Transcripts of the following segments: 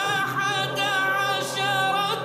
11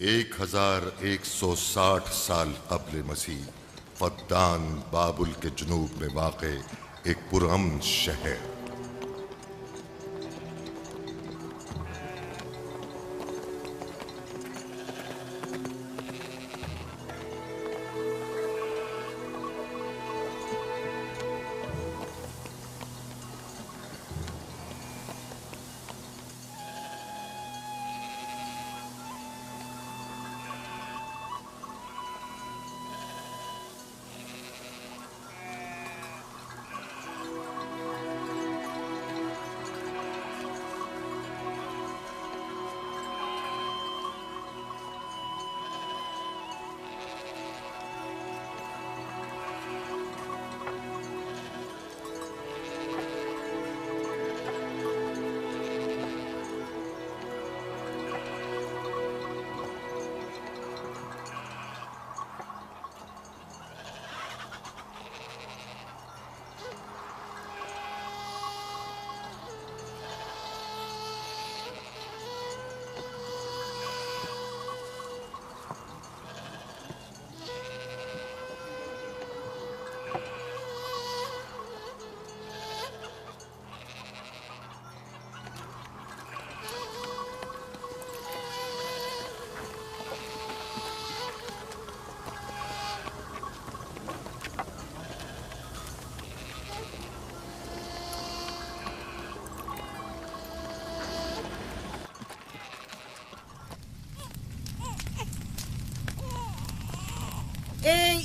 एक 1160 साल कब्ल मसीह फद्दान बाबुल के जुनूब में वाक़े एक पुरअमन शहर।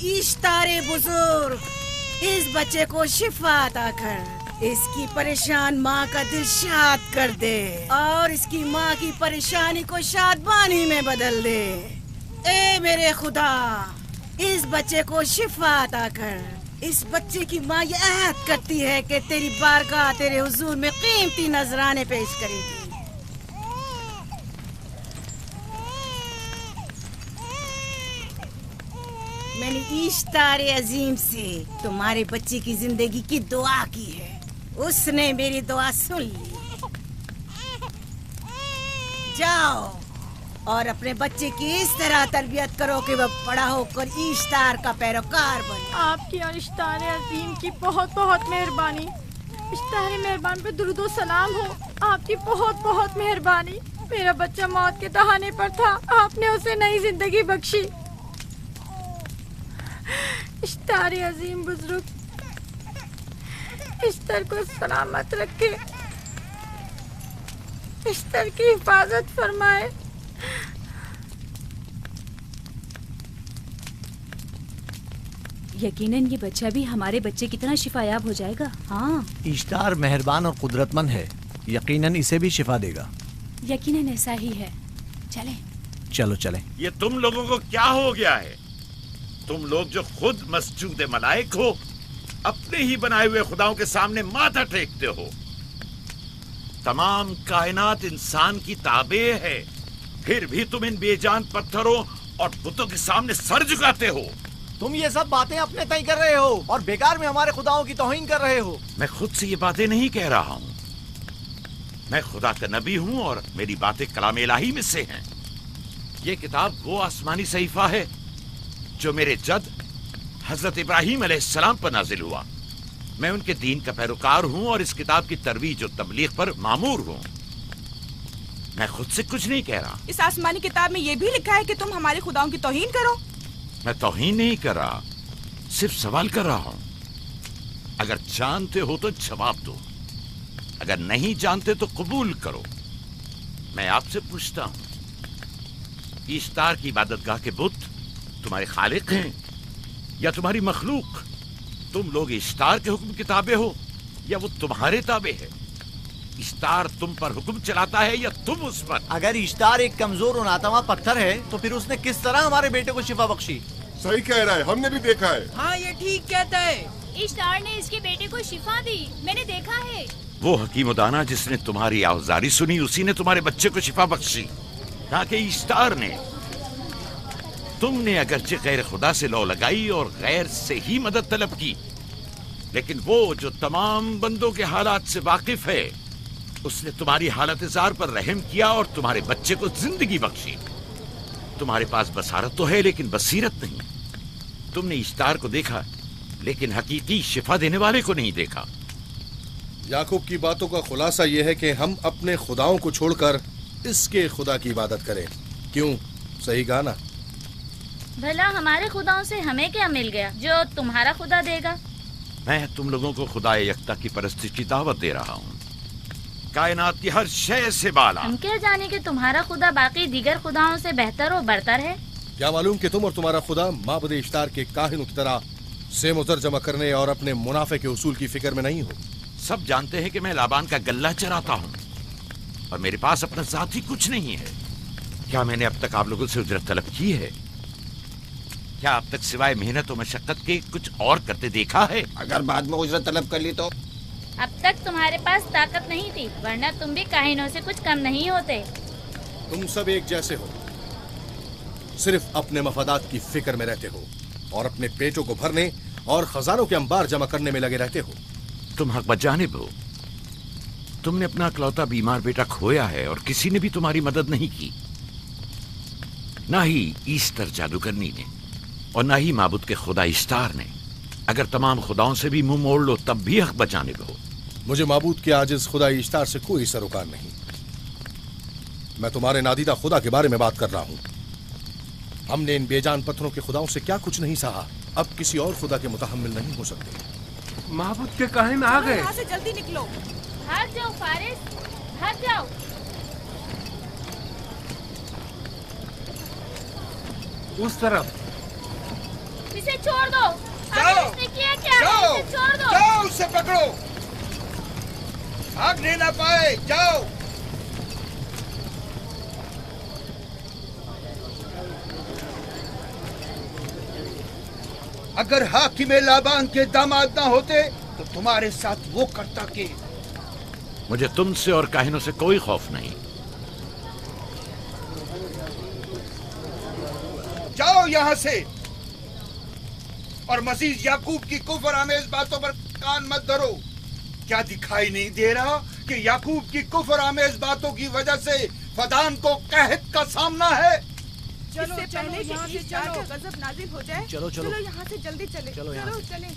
इश्तारे बुजुर्ग, इस बच्चे को शिफा अता कर, इसकी परेशान माँ का दिल शाद कर दे और इसकी माँ की परेशानी को शादबानी में बदल दे। ए मेरे खुदा, इस बच्चे को शिफा अता कर। इस बच्चे की माँ ये अहद करती है कि तेरी बारगाह तेरे हुजूर में कीमती नजराने पेश करेगी। मैंने इश्तारे अजीम से तुम्हारे बच्चे की जिंदगी की दुआ की है, उसने मेरी दुआ सुन ली। जाओ और अपने बच्चे की इस तरह तरबियत करो कि वह बड़ा होकर इश्तार का पैरोकार बने। आपकी और इश्तारे अजीम की बहुत बहुत मेहरबानी। इश्तारे मेहरबान पे दुरूद व सलाम हो। आपकी बहुत बहुत मेहरबानी। मेरा बच्चा मौत के दहाने पर था, आपने उसे नई जिंदगी बख्शी। इश्तारे अजीम बुजुर्ग, इश्तर को सलामत रखे, इश्तर की हिफाजत फरमाए। यकीनन ये बच्चा भी हमारे बच्चे की तरह शिफायाब हो जाएगा। हाँ, इश्तार मेहरबान और कुदरतमंद है, यकीनन इसे भी शिफा देगा। यकीनन ऐसा ही है। चलें। चलो चलें। ये तुम लोगों को क्या हो गया है? तुम लोग जो खुद मस्जूद मलाइक हो, अपने ही बनाए हुए खुदाओं के सामने माथा टेकते हो। तमाम कायनात इंसान की ताबे है, फिर भी तुम इन बेजान पत्थरों और बुतों के सामने सर झुकाते हो। तुम ये सब बातें अपने तय कर रहे हो और बेकार में हमारे खुदाओं की तौहीन कर रहे हो। मैं खुद से ये बातें नहीं कह रहा हूँ। मैं खुदा का नबी हूँ और मेरी बातें कलाम इलाही में से हैं। ये किताब वो आसमानी सहीफा है जो मेरे जद हजरत इब्राहीम अलैहिस्सलाम पर नाजिल हुआ। मैं उनके दीन का पैरोकार हूँ और इस किताब की तरवीज और तबलीग पर मामूर हूँ। मैं खुद से कुछ नहीं कह रहा। इस आसमानी किताब में ये भी लिखा है कि तुम हमारे खुदाओं की तौहीन करो। मैं तौहीन नहीं कर रहा, सिर्फ सवाल कर रहा हूँ। अगर जानते हो तो जवाब दो, अगर नहीं जानते तो कबूल करो। मैं आपसे पूछता हूँ, इश्तार की इबादतगाह के बुत तुम्हारे खालिक हैं या तुम्हारी मखलूक? तुम लोग इश्तार के हुक्म की ताबे हो या वो तुम्हारे ताबे है? इश्तार तुम पर हुक्म चलाता है या तुम उस पर? अगर इश्तार एक कमजोर और नातवा पत्थर है तो फिर उसने किस तरह हमारे बेटे को शिफा बख्शी? सही कह रहा है, हमने भी देखा है। हाँ, ये ठीक कहता है। इश्तार ने इसके बेटे को शिफा दी, मैंने देखा है। वो हकीम दाना जिसने तुम्हारी आवाज़ारी सुनी, उसी ने तुम्हारे बच्चे को शिफा बख्शी। ताकि इश्तार ने, तुमने अगरचे गैर खुदा से लौ लगाई और गैर से ही मदद तलब की, लेकिन वो जो तमाम बंदों के हालात से वाकिफ है, उसने तुम्हारी हालत जार पर रहम किया और तुम्हारे बच्चे को जिंदगी बख्शी। तुम्हारे पास बसारत तो है लेकिन बसीरत नहीं। तुमने इश्तार को देखा लेकिन हकीकी शिफा देने वाले को नहीं देखा। याकूब की बातों का खुलासा यह है कि हम अपने खुदाओं को छोड़कर इसके खुदा की इबादत करें। क्यों? सही कहा ना? भला हमारे खुदाओं से हमें क्या मिल गया जो तुम्हारा खुदा देगा? मैं तुम लोगों को खुदा यकता की परस्ती की दावत दे रहा हूँ, कायनात की हर शय से बाला। हम क्या जाने कि तुम्हारा खुदा बाकी दीगर खुदाओं से बेहतर और बरतर है? क्या मालूम कि तुम और तुम्हारा खुदा माबुद इश्तार के काहिनों की तरह से मुजर जमा करने और अपने मुनाफे के उसूल की फिक्र में नहीं हो। सब जानते हैं कि मैं लाबान का गल्ला चराता हूँ और मेरे पास अपना जाती कुछ नहीं है। क्या मैंने अब तक आप लोगों से उजरत तलब की है? क्या अब तक सिवाय मेहनत और मशक्कत के कुछ और करते देखा है? अगर बाद में उजरत तलब कर ली तो? अब तक तुम्हारे पास ताकत नहीं थी, वरना तुम भी काहिनों से कुछ कम नहीं होते। तुम सब एक जैसे हो, सिर्फ अपने मफादात की फिक्र में रहते हो और अपने पेटों को भरने और खजानों के अंबार जमा करने में लगे रहते हो। तुम हक बजानिब हो। तुमने अपना इकलौता बीमार बेटा खोया है और किसी ने भी तुम्हारी मदद नहीं की, ना ही ईस्टर जादूगरनी ने और ना ही माबुद के खुदा इश्तार ने। अगर तमाम खुदाओं से भी मुंह मोड़ लो तब भी हक बजानिब हो। मुझे माबूद के आजिज खुदा इश्तार से कोई सरोकार नहीं। मैं तुम्हारे नादीदा खुदा के बारे में बात कर रहा हूँ। हमने इन बेजान पत्थरों के खुदाओं से क्या कुछ नहीं सहा, अब किसी और खुदा के मुतहम्मिल नहीं हो सकते। माबूद के काहिन आ गए। यहाँ से जल्दी निकलो। भाग जाओ फारिस, भाग जाओ। उस तरफ। इसे छोड़ दो। जाओ, इसने किया क्या? जाओ, इसे छोड़ दो। जाओ, उसे पकड़ो, भागने ना पाए। जाओ। अगर हाकिम लाबान के दामाद ना होते तो तुम्हारे साथ वो करता के। मुझे तुमसे और काहिनों से कोई खौफ नहीं। जाओ यहाँ से और मजीद याकूब की कुफर आमेज बातों पर कान मत धरो। क्या दिखाई नहीं दे रहा कि याकूब की कुफर आमेज बातों की वजह से फदान को कहत का सामना है? चलो पहले यहाँ से चलो, गजब नाजिल हो जाए। चलो, चलो। यहाँ से जल्दी चले। चलो यहाँ से। चले।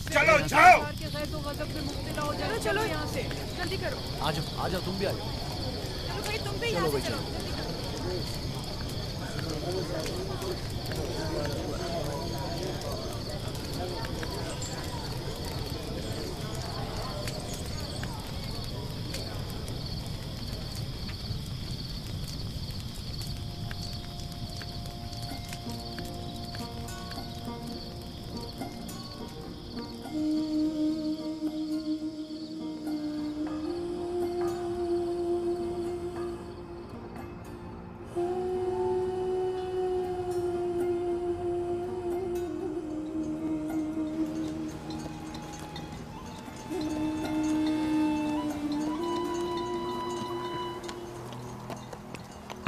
चलो जाओ। चलो चलो यहाँ से जल्दी करो। आ जाओ तुम भी आ जाओ। चलो भाई तुम भी यहाँ से चलो।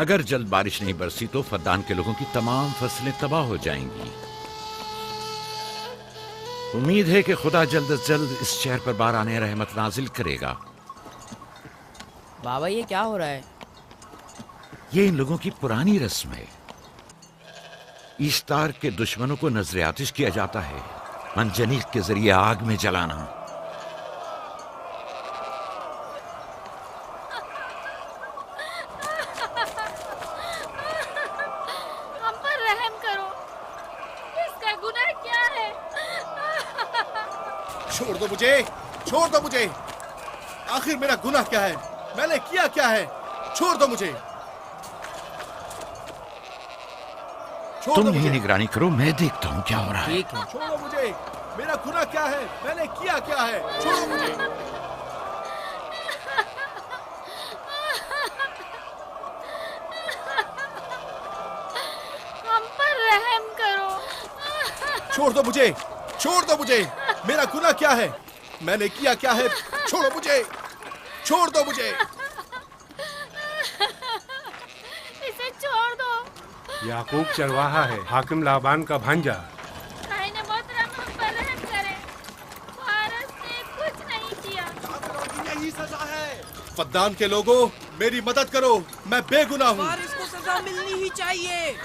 अगर जल्द बारिश नहीं बरसी तो फद्दान के लोगों की तमाम फसलें तबाह हो जाएंगी। उम्मीद है कि खुदा जल्द से जल्द इस शहर पर बाराने रहमत नाजिल करेगा। बाबा ये क्या हो रहा है? ये इन लोगों की पुरानी रस्म है। ईस्तार के दुश्मनों को नजर आतिश किया जाता है, मंजनीक के जरिए आग में जलाना। हम पर रहम करो, इसका गुनाह क्या है? छोड़ दो मुझे, छोड़ दो मुझे। आखिर मेरा गुनाह क्या है? मैंने किया क्या है? छोड़ दो मुझे। तुम ही निगरानी करो, मैं देखता हूँ क्या हो रहा है। ठीक है। छोड़ो मुझे। मेरा गुनाह क्या है? मैंने किया क्या है? छोड़ो मुझे। हम पर रहम करो। छोड़ दो मुझे, छोड़ दो मुझे। मेरा गुनाह क्या है? मैंने किया क्या है? छोड़ो मुझे, छोड़ दो मुझे। इसे छोड़ दो। याकूब चरवाहा है, हाकिम लाबान का भांजा। दाहिने मोहतरम हम पर रहम करें। फारस ने कुछ नहीं किया। यही सजा है। फद्दान के लोगों, मेरी मदद करो, मैं बेगुनाह हूँ। फारिस को सजा मिलनी ही चाहिए।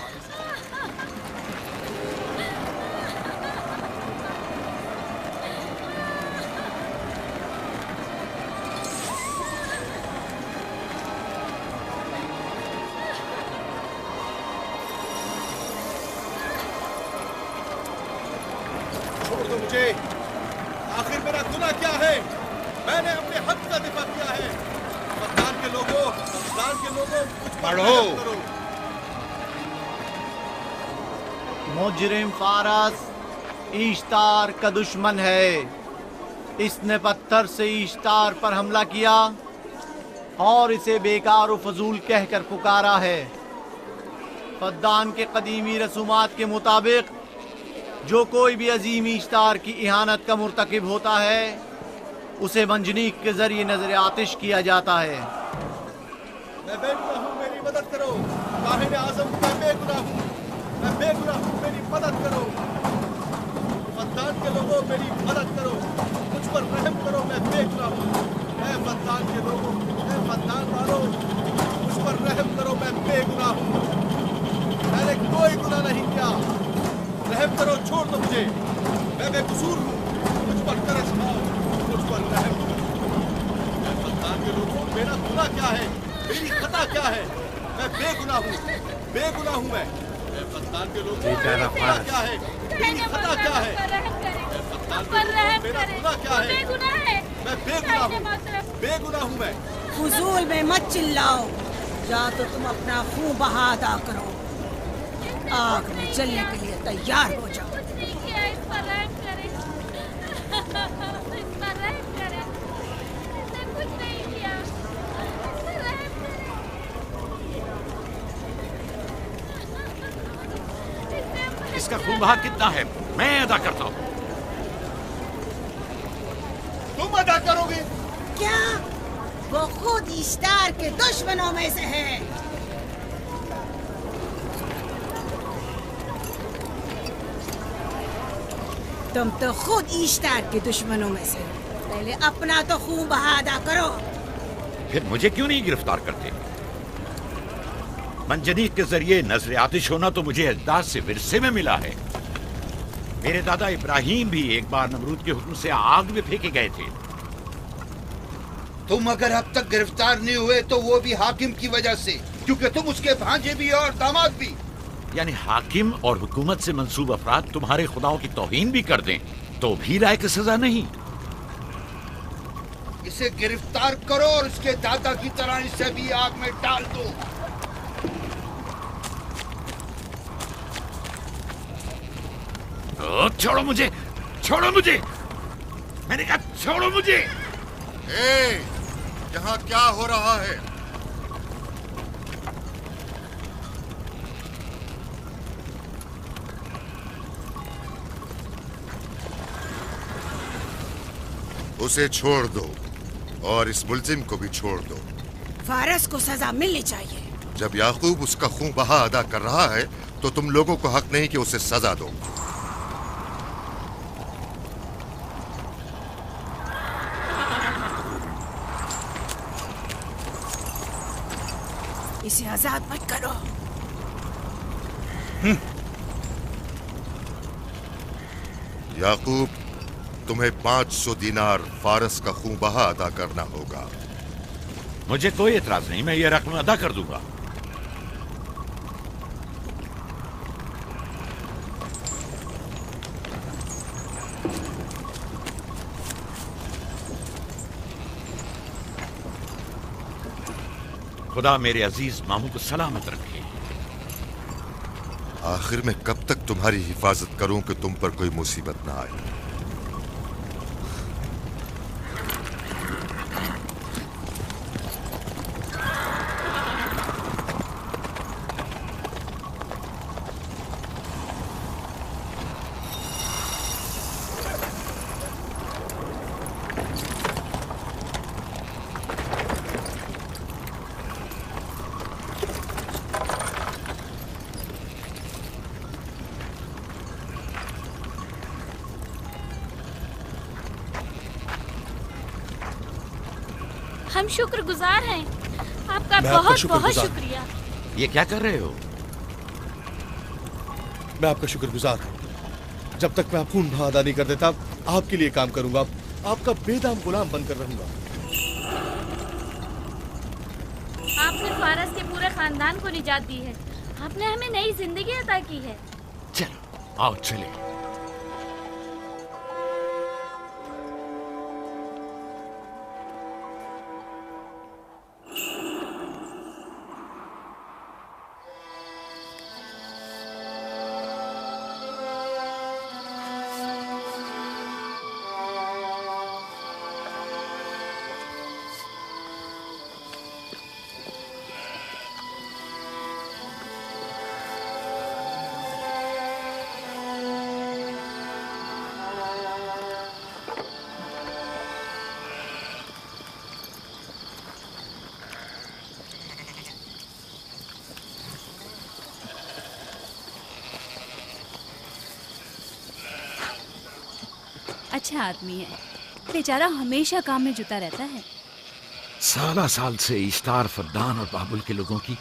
छोड़ दो मुझे। आखिर मेरा गुनाह क्या है? मैंने अपने हक का दिफा किया है। फद्दान के लोगों, मुझ पर रहम करो। मुजरिम फारस ईश्तार का दुश्मन है। इसने पत्थर से ईश्तार पर हमला किया और इसे बेकार और फजूल कहकर पुकारा है। फद्दान के कदीमी रसूमात के मुताबिक जो कोई भी अजीम ईश्तार की इहानत का मुर्तकिब होता है उसे मंजनीक के जरिए नजर आतिश किया जाता है। मैं बेगुनाह हूँ, मेरी मदद करो। काहिन आज़म, मैं बेगुनाह हूँ, मैं बेगुनाह हूँ, मेरी मदद करो। फद्दान के लोगों, मेरी मदद करो, मुझ पर रहम करो, मैं बेगुनाह हूँ। ऐ फद्दान के लोगों, ऐ फद्दान वालों, मुझ पर रहम करो, मैं बेगुनाह हूँ। मैंने कोई गुनाह नहीं किया, रहम करो, छोड़ दो मुझे। मैं बेकसूर हूँ, मुझ पर तरस खाओ, मुझ पर रहम करो। ऐ फद्दान के लोगों, मेरा गुनाह क्या है? मेरी खता क्या है? मैं बेगुनाह हूँ, बेगुनाह हूँ मैं। फद्दान के लोगों, मेरा गुनाह क्या है? मेरी खता क्या है? फद्दान के लोगों, मेरा गुनाह क्या है? मैं बेगुनाह हूँ, बेगुनाह हूँ मैं। फुजूल में मत चिल्लाओ, या तो तुम अपना खून बहा अदा करो, आग में जलने के लिए तैयार हो जाओ। इसका खून बहा कितना है मैं अदा करता हूँ। तुम अदा करोगे? क्या? वो खुद इश्तार के दुश्मनों में से है। तुम तो खुद इश्तार के दुश्मनों में से। पहले अपना तो खून बहा अदा करो। फिर मुझे क्यों नहीं गिरफ्तार करते? मंजनीक के जरिए नजर आतिश होना तो मुझे अजदाद से विरसे में मिला है। मेरे दादा इब्राहिम भी एक बार नमरूद के हुक्म से आग में फेंके गए थे। तुम अगर अब तक गिरफ्तार नहीं हुए तो वो भी हाकिम की वजह से, क्योंकि तुम उसके भांजे भी और दामाद भी। यानी हाकिम और हुकूमत से मंसूब अफराद तुम्हारे खुदाओं की तौहीन भी कर दें तो भी लायक सजा नहीं। इसे गिरफ्तार करो और उसके दादा की तरह इसे भी आग में डाल दो। छोड़ो मुझे, छोड़ो मुझे, मैंने कहा छोड़ो मुझे। यहाँ क्या हो रहा है? उसे छोड़ दो और इस मुल्जिम को भी छोड़ दो। फारस को सजा मिलनी चाहिए। जब याकूब उसका खून बहा अदा कर रहा है तो तुम लोगों को हक नहीं कि उसे सजा दो। इसे आजाद मत करो। याकूब, तुम्हें 500 दीनार फारस का खून बहा अदा करना होगा। मुझे कोई एतराज नहीं, मैं ये रकम अदा कर दूंगा। खुदा मेरे अजीज मामू को सलामत रखे। आखिर में कब तक तुम्हारी हिफाजत करूं कि तुम पर कोई मुसीबत ना आए? हम शुक्रगुजार हैं आपका, बहुत बहुत शुक्रिया। ये क्या कर रहे हो? मैं आपका शुक्रगुजार हूँ। जब तक मैं खून बहा अदा नहीं कर देता आपके लिए काम करूंगा, आपका बेदाम गुलाम बनकर रहूंगा। आपने फारस के पूरे खानदान को निजात दी है। आपने हमें नई जिंदगी अता की है। चलो आओ चले। अच्छा आदमी है, बेचारा हमेशा काम में जुटा रहता है। साला साल से इश्तार, फद्दान और बाबुल के लोगों की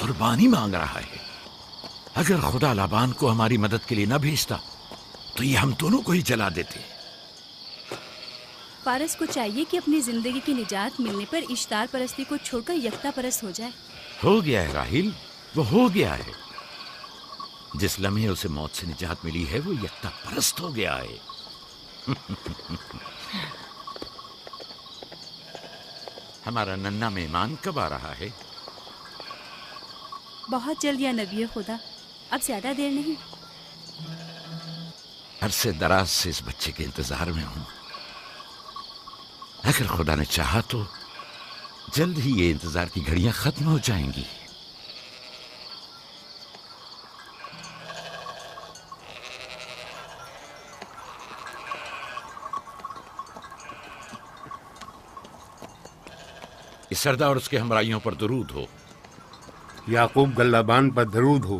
कुर्बानी मांग रहा है। अगर खुदा लाबान को हमारी मदद के लिए न भेजता तो ये हम दोनों को ही जला देते। फारस को चाहिए कि अपनी जिंदगी की निजात मिलने पर इश्तार परस्ती को छोड़कर यकता परस्त हो जाए। हो गया है राहिल, वो हो गया है। जिस लम्हे उसे मौत से निजात मिली है वो यकता परस्त हो गया है। हमारा नन्ना मेहमान कब आ रहा है? बहुत जल्द या नबी खुदा, अब ज्यादा देर नहीं। अरसे दराज से इस बच्चे के इंतजार में हूं। अगर खुदा ने चाहा तो जल्द ही ये इंतजार की घड़ियां खत्म हो जाएंगी। इस सरदार और उसके हमराइयों पर दरूद हो। याकूब गल्लाबान पर दरूद हो।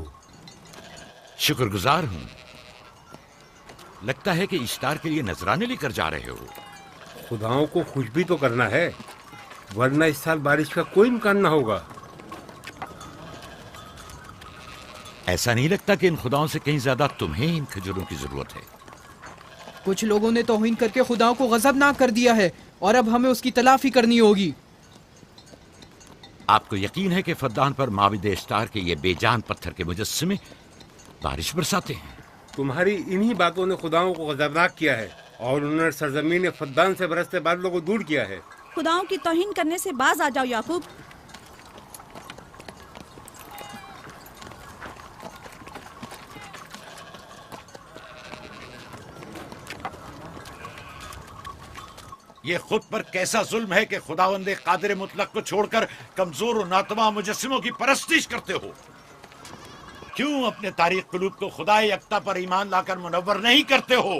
शुक्रगुजार हूं। लगता है कि इश्तार के लिए नजराने लेकर जा रहे हो। खुदाओं को खुश भी तो करना है, वरना इस साल बारिश का कोई इम्कान ना होगा। ऐसा नहीं लगता कि इन खुदाओं से कहीं ज्यादा तुम्हें इन खजूरों की जरूरत है? कुछ लोगों ने तौहीन करके खुदाओं को गजबनाक कर दिया है और अब हमें उसकी तलाफी करनी होगी। आपको यकीन है कि फद्दान पर माबिद इश्तार के ये बेजान पत्थर के मुजस्समे बारिश बरसाते हैं? तुम्हारी इन्हीं बातों ने खुदाओं को गजबनाक किया है और उन्होंने सरजमीन फद्दान से बरसते बादलों को दूर किया है। खुदाओं की तौहीन करने से बाज आ जाओ याकूब। ये खुद पर कैसा जुल्म है कि खुदावंदे कादिर मुतलक को छोड़कर कमजोर और नातवा मुजस्सिमों की परस्तिश करते हो। क्यों अपने तारीख कुलूब को खुदाए यकता पर ईमान लाकर मुनव्वर नहीं करते हो?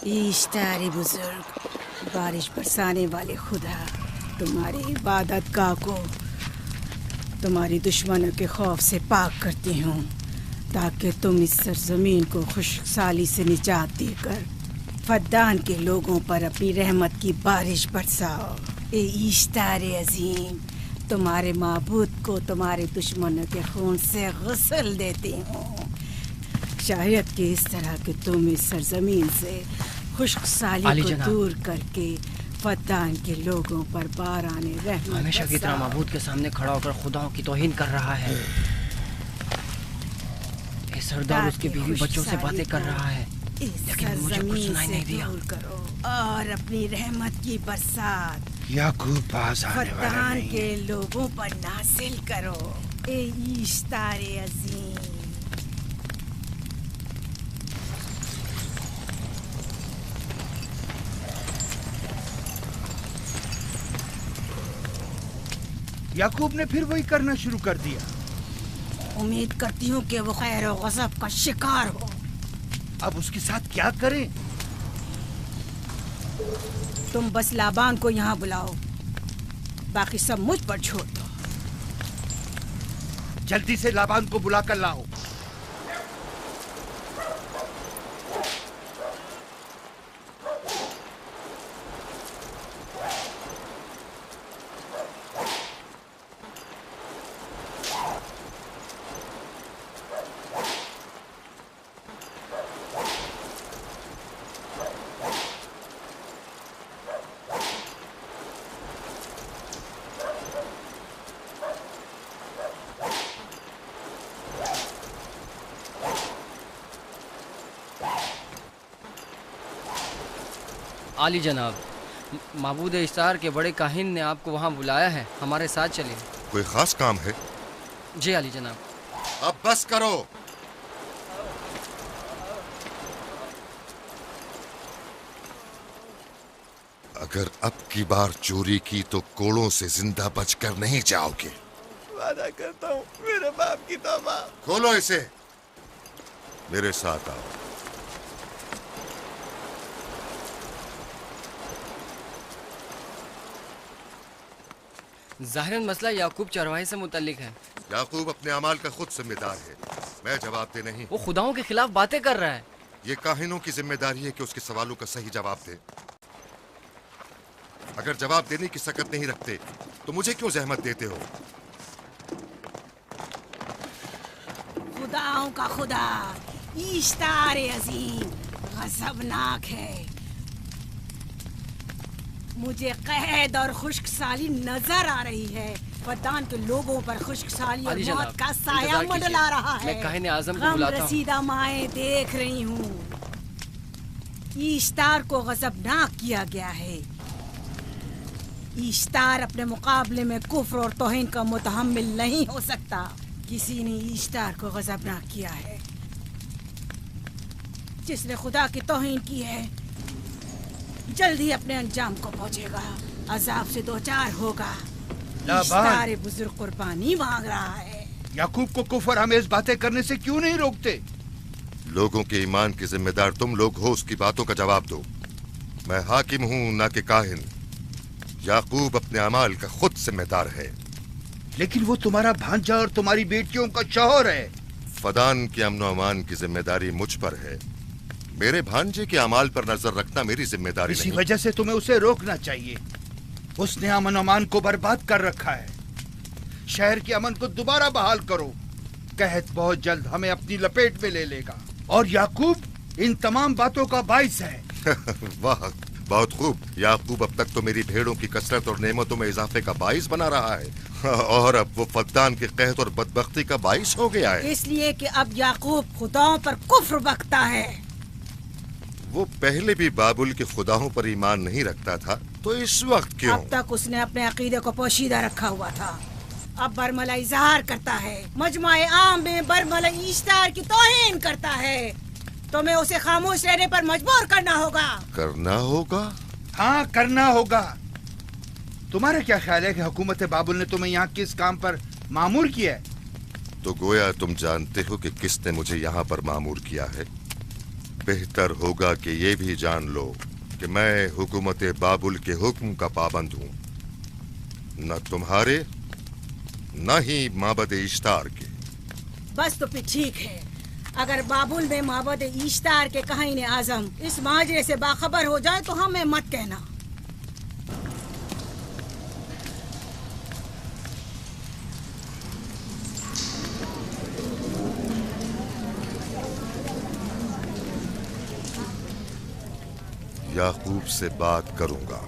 इश्तार बुजुर्ग, बारिश बरसाने वाले खुदा, तुम्हारी इबादत गाह को तुम्हारी दुश्मनों के खौफ से पाक करती हूँ, ताकि तुम इस सरजमीन को खुशहाली से निजात देकर फद्दान के लोगों पर अपनी रहमत की बारिश बरसाओ। ए इश्तार अजीम, तुम्हारे माबूद को तुम्हारे दुश्मनों के खून से गुस्ल देती हूँ। शायद कि इस तरह के तुम इस सरजमीन से खुशहाली को दूर करके फद्दान के लोगों पर बाराने रहमत हमेशा की तरह माबूद के सामने खड़ा होकर खुदाओं की तौहीन कर रहा है। ये सरदार उसकी बीवी बच्चों से बातें कर रहा है, लेकिन मुझे कुछ सुनाई नहीं दिया। करो और अपनी रहमत की बरसात याकूब पास आने वाला फद्दान नहीं। के लोगों पर नासिल करो। ए इश्तार अजीम, याकूब ने फिर वही करना शुरू कर दिया। उम्मीद करती हूँ कि वो खैर और गज़ब का शिकार हो। अब उसके साथ क्या करें? तुम बस लाबान को यहाँ बुलाओ, बाकी सब मुझ पर छोड़ दो। जल्दी से लाबान को बुला कर लाओ। आली जनाब, माबूद इश्तार के बड़े काहिन ने आपको वहाँ बुलाया है, हमारे साथ चलिए। कोई खास काम है? जी आली जनाब। अब बस करो। अगर अब की बार चोरी की तो कोड़ों से जिंदा बचकर नहीं जाओगे। वादा करता हूँ, मेरे बाप की तौबा। खोलो इसे, मेरे साथ आओ। ज़ाहिरन मसला याकूब चरवाहे से मुतल्लिक है। याकूब अपने अमाल का खुद जिम्मेदार है, मैं जवाबदेह नहीं। वो खुदाओं के खिलाफ बातें कर रहा है। ये काहिनों की जिम्मेदारी है कि उसके सवालों का सही जवाब दे। अगर जवाब देने की सकत नहीं रखते तो मुझे क्यों जहमत देते हो? खुदाओं का खुदा इश्तार अजीम गज़बनाक है। मुझे कैद और खुशकसाली नजर आ रही है। फद्दान के लोगों पर खुशकसाली और मौत का साया मंडला रहा है। मैं काहिन आज़म को बुलाता हूं। रसीदा माएं देख रही हूँ। इश्तार को गज़बनाक किया गया है। इश्तार अपने मुकाबले में कुफ्र और तौहीन का मुतहम्मिल नहीं हो सकता। किसी ने इश्तार को गज़बनाक किया है। जिसने खुदा की तौहीन की है, जल्द ही अपने अंजाम को पहुंचेगा, अजाब से दो चार होगा। लाबान। इश्तार बुजुर्ग कुर्बानी मांग रहा है। याकूब को कुफर हमें बातें करने से क्यों नहीं रोकते? लोगों के ईमान की जिम्मेदार तुम लोग हो, उसकी बातों का जवाब दो। मैं हाकिम हूँ ना कि काहिन। याकूब अपने अमाल का खुद जिम्मेदार है। लेकिन वो तुम्हारा भांजा और तुम्हारी बेटियों का शौहर है। फदान के अमन अमान की जिम्मेदारी मुझ पर है। मेरे भांजे के अमाल पर नजर रखना मेरी जिम्मेदारी इसी नहीं। वजह से तुम्हें उसे रोकना चाहिए। उसने अमन अमान को बर्बाद कर रखा है। शहर के अमन को दोबारा बहाल करो। कहत बहुत जल्द हमें अपनी लपेट में ले लेगा और याकूब इन तमाम बातों का बाइस है। वाह, बहुत खूब। याकूब अब तक तो मेरी भेड़ों की कसरत और नेमतों में इजाफे का बाइस बना रहा है और अब वो फद्दान के कहत और बदबख्ती का बाइस हो गया है। इसलिए कि अब याकूब खुदाओं पर कुफ्र बकता है। वो पहले भी बाबुल के खुदाओं पर ईमान नहीं रखता था, तो इस वक्त क्यों? अब तक उसने अपने अकीदे को पोशीदा रखा हुआ था, अब बरमला इजहार करता है, मजमाए आम में बरमला इश्तार की तौहीन करता है। तुम्हें उसे खामोश रहने पर मजबूर करना होगा। करना होगा? हाँ, करना होगा। तुम्हारा क्या ख्याल है कि हुकूमत बाबुल ने तुम्हें यहाँ किस काम पर मामूर किया है? तो गोया तुम जानते हो कि किसने मुझे यहाँ पर मामूर किया है। बेहतर होगा कि ये भी जान लो कि मैं हुकूमत बाबुल के हुक्म का पाबंद हूँ, न तुम्हारे न ही माबद इश्तार के। बस तो फिर ठीक है। अगर बाबुल में माबद इश्तार के काहिन आजम इस माजरे से बाखबर हो जाए तो हमें मत कहना। याकूब से बात करूंगा।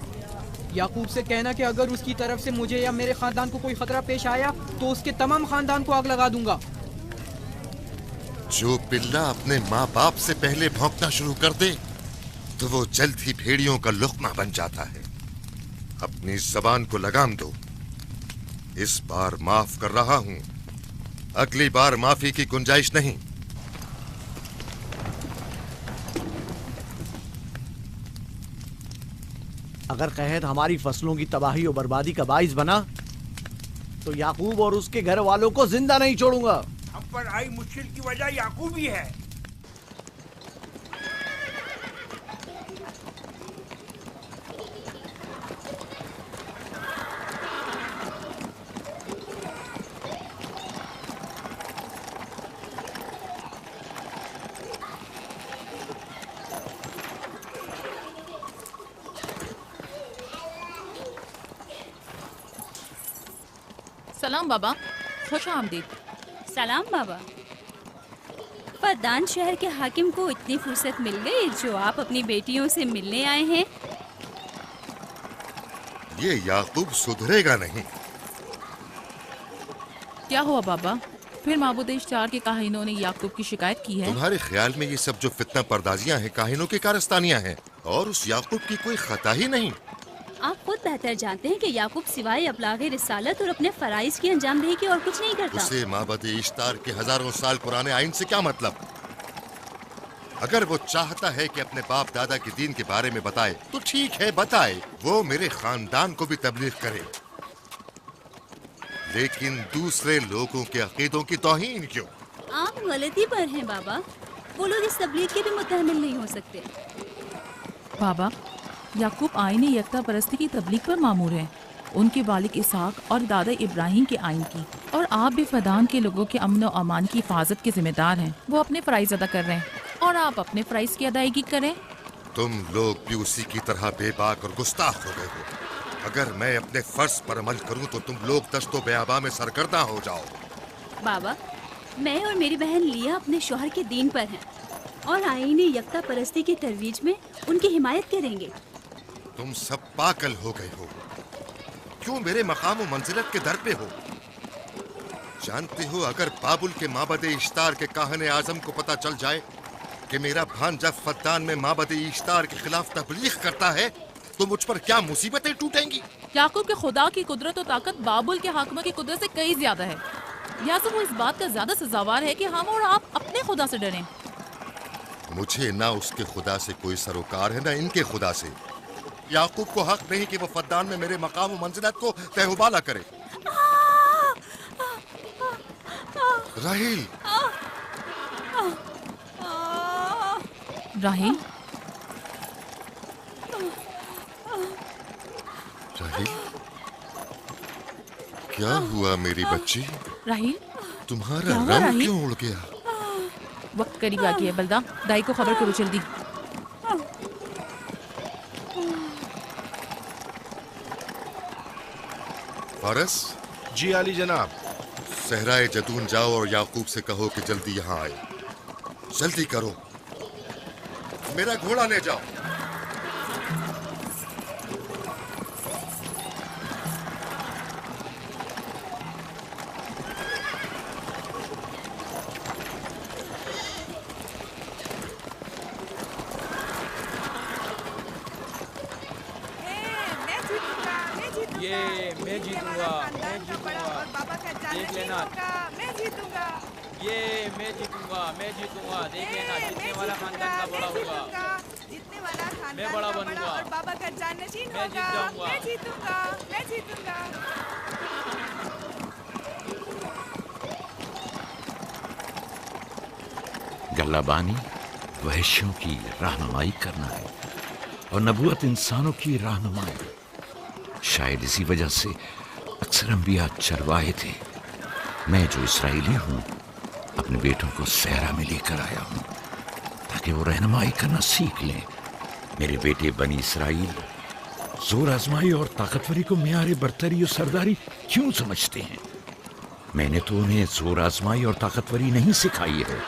याकूब से कहना कि अगर उसकी तरफ से मुझे या मेरे खानदान को कोई खतरा पेश आया तो उसके तमाम खानदान को आग लगा दूंगा। जो पिल्ला अपने माँ बाप से पहले भौंकना शुरू कर दे तो वो जल्द ही भेड़ियों का लुक़मा बन जाता है। अपनी जबान को लगाम दो। इस बार माफ कर रहा हूं, अगली बार माफी की गुंजाइश नहीं। अगर कहत हमारी फसलों की तबाही और बर्बादी का बाइस बना तो याकूब और उसके घर वालों को जिंदा नहीं छोड़ूंगा। हम पर आई मुश्किल की वजह याकूब ही है। सलाम बाबा, खुश आमदीद। सलाम बाबा। फद्दान शहर के हाकिम को इतनी फुर्सत मिल गई जो आप अपनी बेटियों से मिलने आए हैं। ये याकूब सुधरेगा नहीं। क्या हुआ बाबा? फिर माबूद इश्तार के काहिनों ने याकूब की शिकायत की है? तुम्हारे ख्याल में ये सब जो फितना पर्दाजियां हैं काहिनों की कारस्तानियां हैं और उस याकूब की कोई खता ही नहीं। आप खुद बेहतर जानते हैं कि याकूब सिवाय अबलागे रिसालत और अपने फराइज की अंजामदही के और कुछ नहीं करता। उसे माबद इश्तार के हजारों साल पुराने आइन से क्या मतलब? अगर वो चाहता है कि अपने बाप दादा के दीन के बारे में बताए तो ठीक है, बताए। वो मेरे खानदान को भी तबलीग करे, लेकिन दूसरे लोगों के अकीदों की तौहीन क्यों? आप गलती पर हैं बाबा। वो लोग इस तबलीग के भी मुतहम्मिल नहीं हो सकते। बाबा, याकूब आईने यकता परस्ती की तबलीग पर मामूर है, उनके वालिद इसहाक और दादा इब्राहिम के आइन की। और आप भी फदान के लोगों के अमन और अमान की हिफाजत के जिम्मेदार हैं। वो अपने फराइज अदा कर रहे हैं और आप अपने फराइज की अदायगी करें। तुम लोग भी उसी की तरह बेबाक और गुस्ताख हो गए हो। अगर मैं अपने फर्ज पर अमल करूं तो तुम लोग दस्तो बेआबा में सरगर्दा हो जाओ। बाबा, मैं और मेरी बहन लिया अपने शौहर के दीन पर हैं और आईने यकता परस्ती की तरवीज में उनकी हिमायत करेंगे। तुम सब पागल हो गए हो। क्यों मेरे मकाम और मंजिलत के दर पे हो? जानते हो, अगर बाबुल के माबद इश्तार के काहने आजम को पता चल जाए कि मेरा भांजा फद्दान में माबद इश्तार के खिलाफ तबलीग करता है तो मुझ पर क्या मुसीबतें टूटेंगी। याकूब के खुदा की कुदरत और ताकत बाबुल के हाकिम की कुदरत से कई ज्यादा है। या तो वो इस बात का ज्यादा सजावार है कि हम और आप अपने खुदा से डरें। मुझे ना उसके खुदा से कोई सरोकार है ना इनके खुदा से। याकूब को हक नहीं कि वो फद्दान में मेरे मकाम और मंजिलत को तहबाला करे। राहील, राहील, राहील, क्या हुआ मेरी बच्ची? राहील, तुम्हारा क्या हुआ, रंग राहील? क्यों उड़ गया? वक्त करीब आ गया। बलदा, दाई को खबर करो जल्दी। फारस? जी आली जनाब। सहराए जतून जाओ और याकूब से कहो कि जल्दी यहाँ आए। जल्दी करो, मेरा घोड़ा ले जाओ। ये मैं जीतूंगा, मैं जीतूंगा, देख लेना। मैं जीतूंगा, ये मैं जीतूंगा, मैं जीतूंगा, देख लेना। जीतने वाला खानदान का बड़ा होगा, जीतने वाला खानदान मैं बड़ा का बनूंगा। और बाबा का जाननशीन मैं जीत होगा। जाऊंगा। मैं जीतूंगा, मैं जीतूंगा। गल्लाबानी वहशियों की रहनुमाई करना है और नबूवत इंसानों की रहनुमाई। शायद इसी वजह से अक्सर अंबिया चरवाहे थे। मैं जो इसराइली हूँ अपने बेटों को सहरा में लेकर आया हूँ ताकि वो रहनुमाई करना सीख लें। मेरे बेटे बनी इसराइल जोर आजमाई और ताकतवरी को मेयारे बरतरी और सरदारी क्यों समझते हैं? मैंने तो उन्हें जोर आजमाई और ताकतवरी नहीं सिखाई है।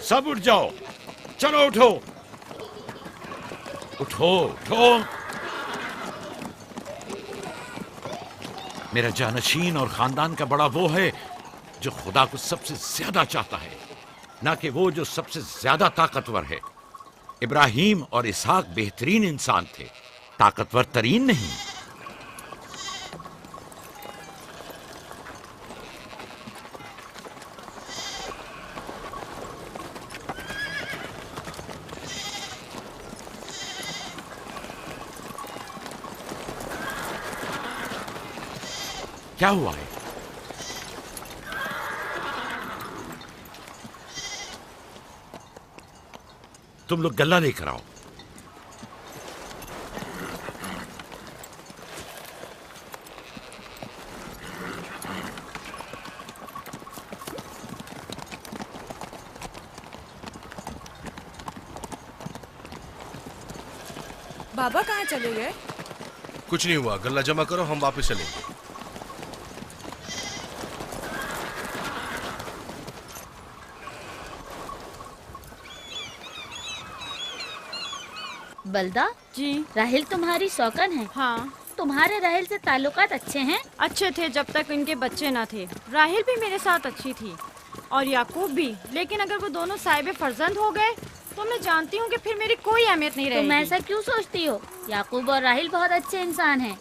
सब उठ जाओ, चलो उठो, उठो, उठो। मेरा जानशीन और खानदान का बड़ा वो है जो खुदा को सबसे ज्यादा चाहता है, ना कि वो जो सबसे ज्यादा ताकतवर है। इब्राहिम और इसहाक बेहतरीन इंसान थे, ताकतवर तरीन नहीं। क्या हुआ है? तुम लोग गल्ला लेकर आओ। बाबा कहाँ चले गए? कुछ नहीं हुआ, गल्ला जमा करो, हम वापस चलेंगे। बलदा जी, राहिल तुम्हारी शौकन है। हाँ। तुम्हारे राहिल से ताल्लुकात अच्छे हैं? अच्छे थे जब तक इनके बच्चे ना थे। राहिल भी मेरे साथ अच्छी थी और याकूब भी, लेकिन अगर वो दोनों साहिब फर्जंद हो गए तो मैं जानती हूँ कि फिर मेरी कोई अहमियत नहीं रहेगी। तुम ऐसा क्यों सोचती हो? याकूब और राहिल बहुत अच्छे इंसान हैं।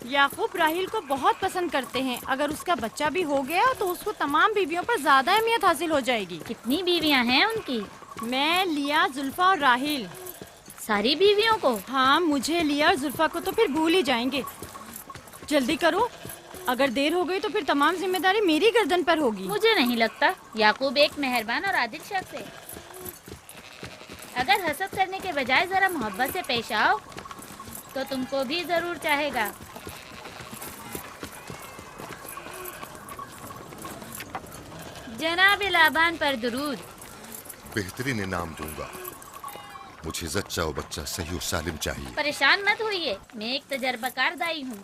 याकूब राहिल को बहुत पसंद करते हैं। अगर उसका बच्चा भी हो गया तो उसको तमाम बीवियों पर ज्यादा अहमियत हासिल हो जाएगी। कितनी बीवियाँ हैं उनकी? मैं, लिया, जुल्फा और राहिल। सारी बीवियों को? हाँ, मुझे, लिया और जुल्फा को तो फिर भूल ही जाएंगे। जल्दी करो, अगर देर हो गई तो फिर तमाम जिम्मेदारी मेरी गर्दन पर होगी। मुझे नहीं लगता। याकूब एक मेहरबान और आदिल शख्स है। अगर हसद करने के बजाय जरा मोहब्बत से पेश आओ तो तुमको भी जरूर चाहेगा। जनाब लाबान पर दुरूद। बेहतरीन इनाम दूंगा। मुझे जच्चा और बच्चा सही और सालिम चाहिए। परेशान मत होइए, मैं एक तजर्बाकार दाई हूँ।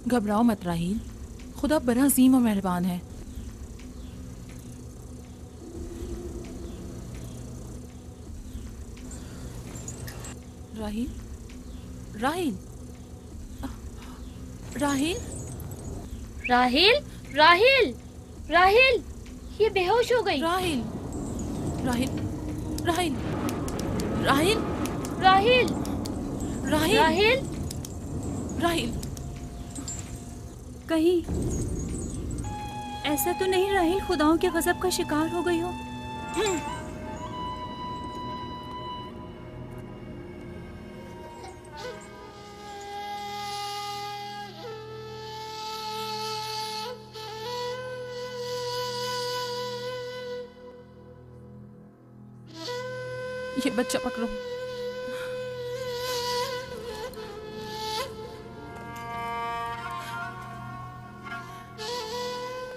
घबराओ मत राहील, खुदा बड़ा अजीम और मेहरबान है। राहील, राहील, राहील, राहिल, राहिल, राहिल, ये बेहोश हो गई। राहील, राहील, राहील, राहील, राहिल, राहील, राहिल, राहील। कहीं ऐसा तो नहीं राहिल खुदाओं के गजब का शिकार हो गई हो? ये बच्चा पकड़ो।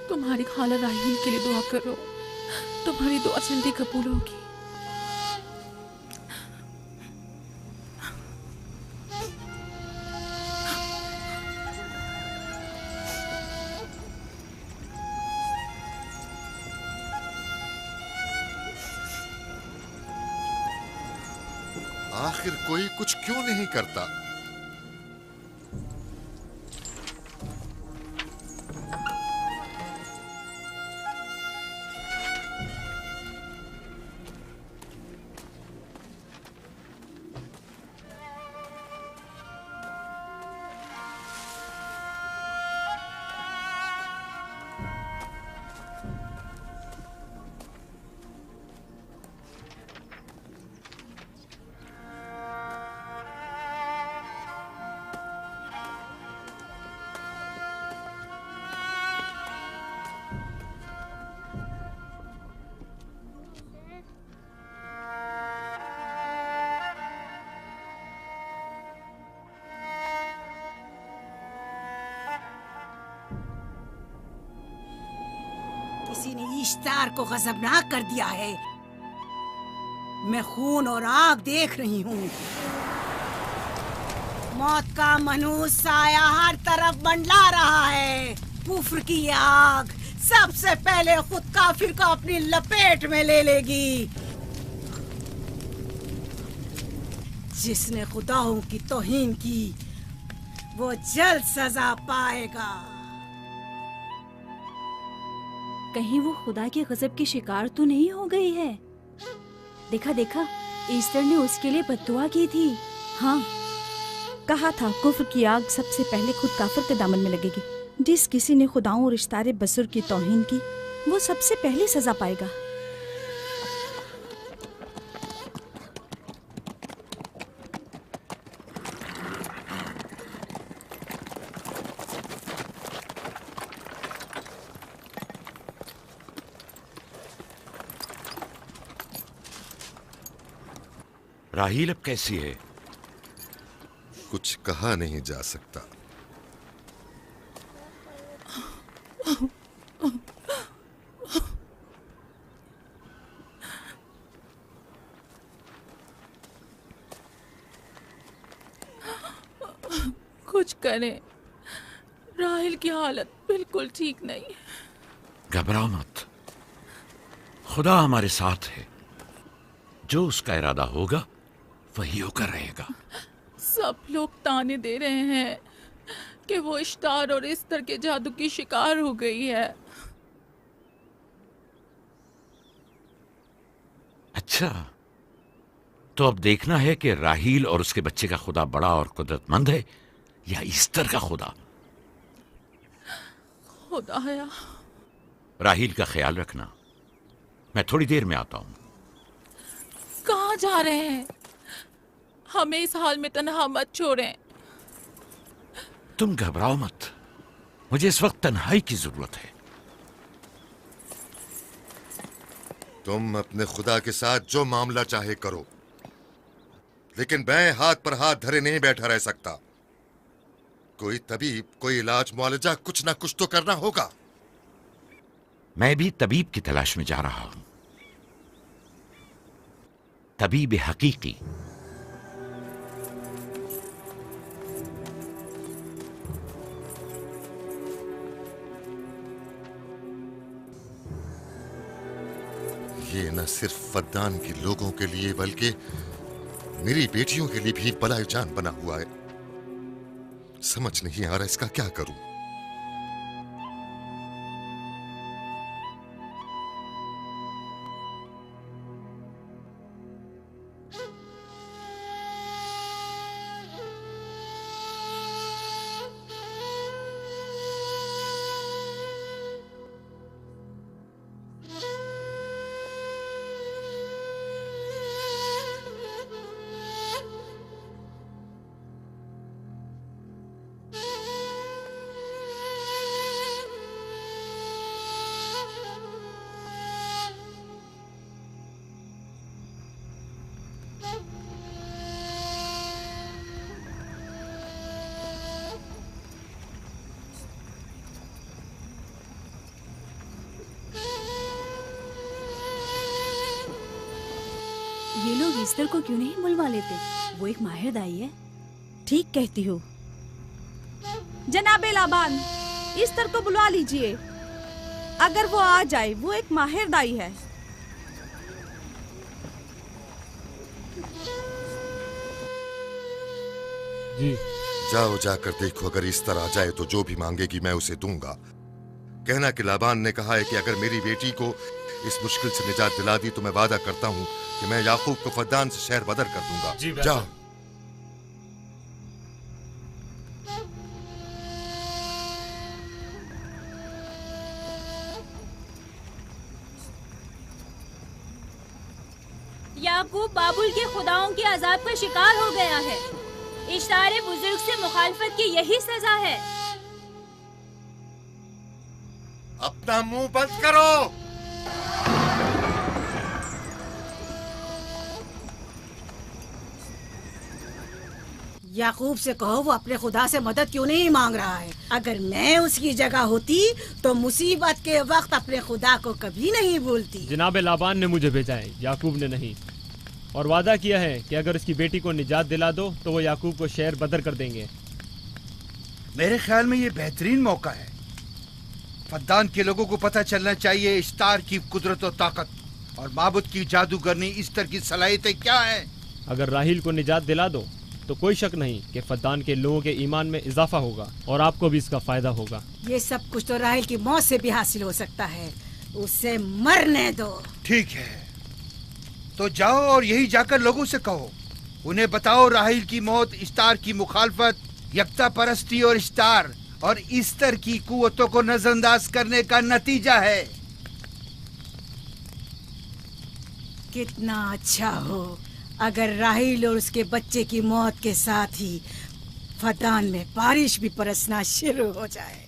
तुम्हारी खाला राहील के लिए दुआ करो, तुम्हारी दुआ जल्दी कबूल होगी। आखिर कोई कुछ क्यों नहीं करता? किसी ने इश्तार को गजबनाक कर दिया है। मैं खून और आग देख रही हूँ। मौत का मनहूस साया हर तरफ मंडला रहा है। कुफ्र की आग सबसे पहले खुद काफिर को अपनी लपेट में ले लेगी। जिसने खुदाओं की तौहीन की वो जल्द सजा पाएगा। कहीं वो खुदा के गजब की शिकार तो नहीं हो गई है? देखा देखा, ईस्टर ने उसके लिए बद्दुआ की थी। हाँ, कहा था कुफ्र की आग सबसे पहले खुद काफिर के दामन में लगेगी। जिस किसी ने खुदाओं और इश्तारे बसुर की तौहीन की वो सबसे पहले सजा पाएगा। राहील अब कैसी है? कुछ कहा नहीं जा सकता। कुछ करें, राहील की हालत बिल्कुल ठीक नहीं है। घबराओ मत, खुदा हमारे साथ है। जो उसका इरादा होगा वही होकर रहेगा। सब लोग ताने दे रहे हैं कि वो इश्तार और इस्तर के जादू की शिकार हो गई है। अच्छा, तो अब देखना है कि राहील और उसके बच्चे का खुदा बड़ा और कुदरतमंद है या ईस्टर का खुदा। खुदाया, राहील का ख्याल रखना। मैं थोड़ी देर में आता हूं। कहाँ जा रहे हैं? हमें इस हाल में तन्हा मत छोड़ें। तुम घबराओ मत, मुझे इस वक्त तन्हाई की जरूरत है। तुम अपने खुदा के साथ जो मामला चाहे करो, लेकिन मैं हाथ पर हाथ धरे नहीं बैठा रह सकता। कोई तबीब, कोई इलाज, मुआलजा, कुछ ना कुछ तो करना होगा। मैं भी तबीब की तलाश में जा रहा हूं। तबीब हकीकी। न सिर्फ फद्दान के लोगों के लिए बल्कि मेरी बेटियों के लिए भी बलाए जान बना हुआ है। समझ नहीं आ रहा इसका क्या करूं। ये लोग ईस्टर को क्यों नहीं बुलवा लेते? वो एक माहिर दाई है। ठीक कहती हो। जनाबे लाबान, ईस्टर को बुलवा लीजिए। अगर वो आ जाए, वो एक माहिर दाई है। जी। जाओ जाकर देखो, अगर ईस्टर आ जाए तो जो भी मांगेगी मैं उसे दूंगा। कहना कि लाबान ने कहा है कि अगर मेरी बेटी को इस मुश्किल से निजात दिला दी तो मैं वादा करता हूँ कि मैं याकूब को फद्दान से शहर बदर कर दूंगा। जाओ। याकूब बाबुल के खुदाओं के अजाब का शिकार हो गया है। इश्तारे बुजुर्ग से मुखालफत की यही सजा है। अपना मुंह बंद करो। याकूब से कहो वो अपने खुदा से मदद क्यों नहीं मांग रहा है। अगर मैं उसकी जगह होती तो मुसीबत के वक्त अपने खुदा को कभी नहीं भूलती। जनाब लाबान ने मुझे भेजा है, याकूब ने नहीं, और वादा किया है कि अगर उसकी बेटी को निजात दिला दो तो वो याकूब को शहर बदर कर देंगे। मेरे ख्याल में ये बेहतरीन मौका है। फद्दान के लोगों को पता चलना चाहिए इश्तार की कुदरत और ताकत और माबुद की जादूगरनी ईस्टर की सलाहियतें क्या हैं। अगर राहील को निजात दिला दो तो कोई शक नहीं कि फद्दान के लोगों के ईमान में इजाफा होगा और आपको भी इसका फायदा होगा। ये सब कुछ तो राहील की मौत से भी हासिल हो सकता है। उसे मरने दो। ठीक है, तो जाओ और यही जाकर लोगों से कहो। उन्हें बताओ राहील की मौत इश्तार की मुखालफत, यकता परस्ती और इश्तार और ईस्टर की कुव्वतों को नजरअंदाज करने का नतीजा है। कितना अच्छा हो अगर राहील और उसके बच्चे की मौत के साथ ही फद्दान में बारिश भी बरसना शुरू हो जाए।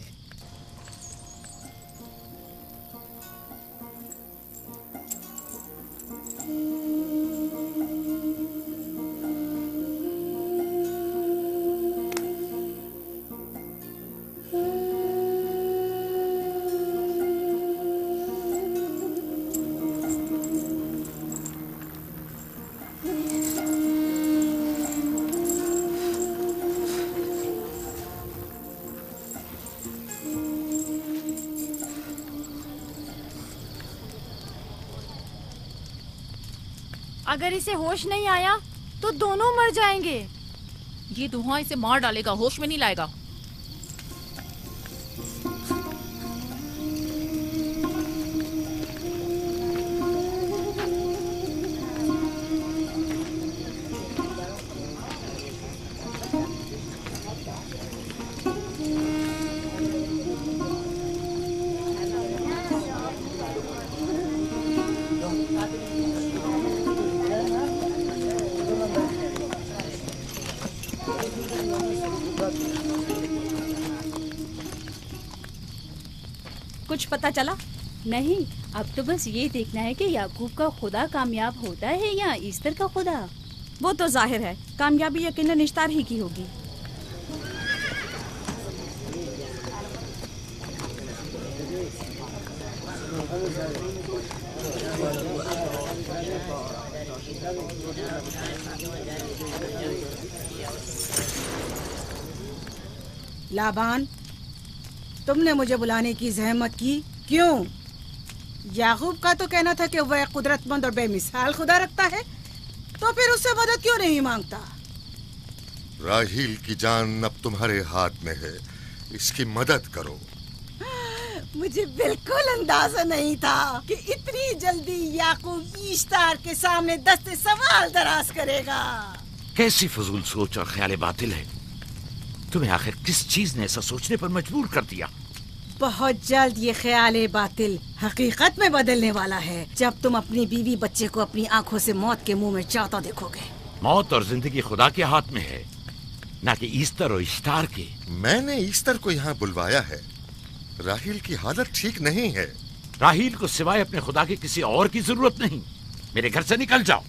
अगर इसे होश नहीं आया तो दोनों मर जाएंगे। ये धुआं इसे मार डालेगा, होश में नहीं लाएगा। कुछ पता चला? नहीं, अब तो बस ये देखना है कि याकूब का खुदा कामयाब होता है या ईस्टर का खुदा। वो तो जाहिर है कामयाबी यकीनन इश्तार ही की होगी। लाबान, तुमने मुझे बुलाने की जहमत की, क्यों? याकूब का तो कहना था कि वह कुदरतमंद और बेमिसाल खुदा रखता है, तो फिर उससे मदद क्यों नहीं मांगता? राहील की जान अब तुम्हारे हाथ में है, इसकी मदद करो। मुझे बिल्कुल अंदाजा नहीं था कि इतनी जल्दी याकूब ईश्तार के सामने दस्ते सवाल दराज करेगा। कैसी फजूल सोच और ख्याल बातिल है। तुम्हें आखिर किस चीज ने ऐसा सोचने पर मजबूर कर दिया? बहुत जल्द ये ख्याल बातिल हकीकत में बदलने वाला है, जब तुम अपनी बीवी बच्चे को अपनी आंखों से मौत के मुंह में जाता देखोगे। मौत और जिंदगी खुदा के हाथ में है, ना कि ईस्टर और इश्तार के। मैंने ईस्टर को यहाँ बुलवाया है। राहील की हालत ठीक नहीं है। राहील को सिवाय अपने खुदा के किसी और की जरूरत नहीं। मेरे घर से निकल जाओ।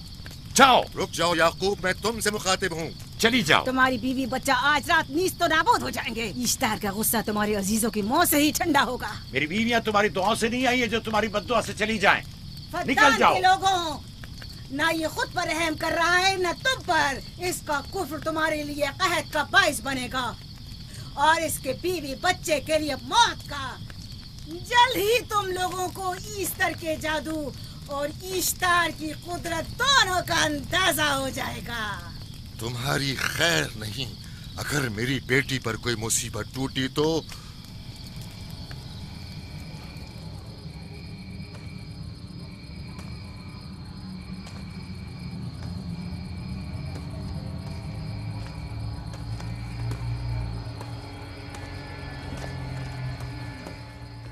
जाओ। रुक जाओ याकूब, मैं तुमसे मुखातिब हूँ। चली जाओ। तुम्हारी बीवी बच्चा आज रात नीस तो नाबूद हो जाएंगे। ईश्तार का गुस्सा तुम्हारे अजीजों की मौत से ही ठंडा होगा। मेरी बीवियाँ तुम्हारी दुआओं से नहीं आई है जो तुम्हारी बद्दुआ से चली जाएं। निकल जाओ। लोगों, ना ये खुद पर रहम कर रहा है न तुम पर। इसका कुफ्र तुम्हारे लिए कहत का बाइस बनेगा और इसके बीवी बच्चे के लिए मौत का। जल्द ही तुम लोगों को ईस्टर के जादू और ईश्तार की कुदरत दोनों का अंदाजा हो जाएगा। तुम्हारी खैर नहीं। अगर मेरी बेटी पर कोई मुसीबत टूटी तो